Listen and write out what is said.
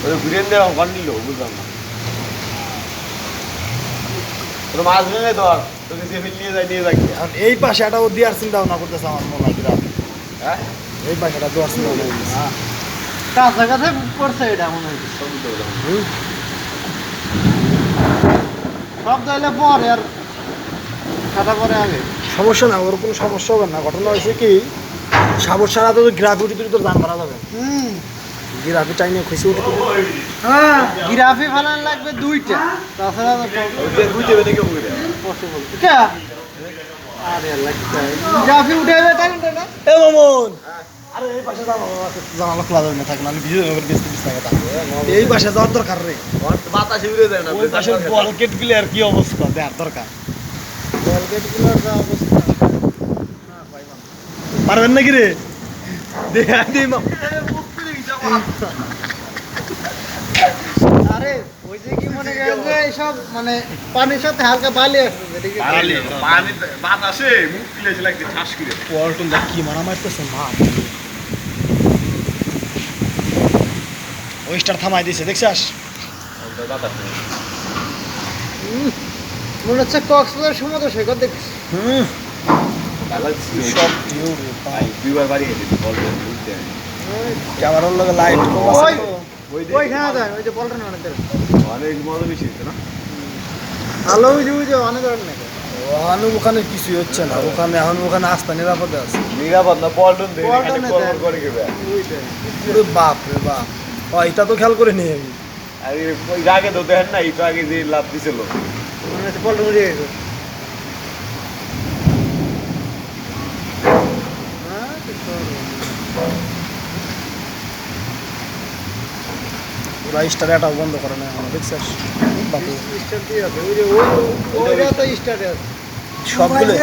ওই ঘুরে দেওয়া ঘর নিল বুঝলাম না তোর মাছ ভেঙে ধর তোকে যে নিয়ে যায় এখন এই পাশে একটা ও দেওয়ার চিন্তা ভাবনা করতেছে আমার মনে হয় গ্রাফ। হ্যাঁ এই পাশেটা দেওয়ার চিন্তা ভাবনা করতেছে। কাছাকাছি করছে এটা মনে হয় সব দইলে পরে আর কাটা পরে আগে সমস্যা না, ওর কোনো সমস্যা হবে না। ঘটনা হয়েছে কি সাবর সারা তো গ্রাফি উঠে তুলে তোর দান করা যাবে। গ্রাফি চাই নিয়ে খুশি উঠে তুলে হ্যাঁ গিরাফি ফালান লাগবে দুইটা তাছাড়া বুঝতে হবে নাকি বুঝে পসিবল কে আরে লাগছে গিরাফি উঠাবে তাই না এ মামুন আরে এই পাশে জানালা খোলা যাবে না, থাকলে আমি ভিডিও করে বেশি টাকা থাকবে। এই পাশে যাওয়ার দরকার রে, বাতাসে উড়ে যায় না ওই পাশে বলকেট প্লেয়ার কি অবস্থা দেখার দরকার। বলগেটগুলোর যা অবস্থা পারবেন নাকি রে দেখা দিই আরে ওই যে কি মনে করেন যে এইসব মানে পানির সাথে হালকা বালি আসছে ঠিক আছে পানি বাতাসে মুখ তুলেছে লাগছে ঠাস করে পল্টন দেখ কি মারা মারতেছে মা। ওই স্টার থামাই দিছে দেখছিস? বাতাস মনে হচ্ছে কক্সবাজার সমুদ্র সৈকত দেখছি সব ভিউ রে ভাই। দুইবার বাড়ি গেছে বলবেন বুঝতে ক্যামেরার লগে লাইট ওইখানে যায় ওই যে বলটা না অনেক অনেক মজা বেশি হচ্ছে না ভালো ওই যে অনেক অনেক ওখানে ওখানে কিছুই হচ্ছে না, ওখানে এখন ওখানে আস্থা নিরাপদে আছে। নিরাপদ না পল্টন দেয় পল্টনে খালি দেয়। কল করে গেবে পুরো বাপ রে বাপ, এটা তো খেয়াল করে নিয়ে আমি। আরে ওই আগে তো দেখেন না একটু আগে যে লাভ দিছিল মনে হচ্ছে পল্টন উড়ে গেছে ওরা স্টার এটা বন্ধ করে না এখন দেখছিস বাপু স্টার দিয়ে আছে ওই যে ওইটা তো স্টারে আছে সবগুলো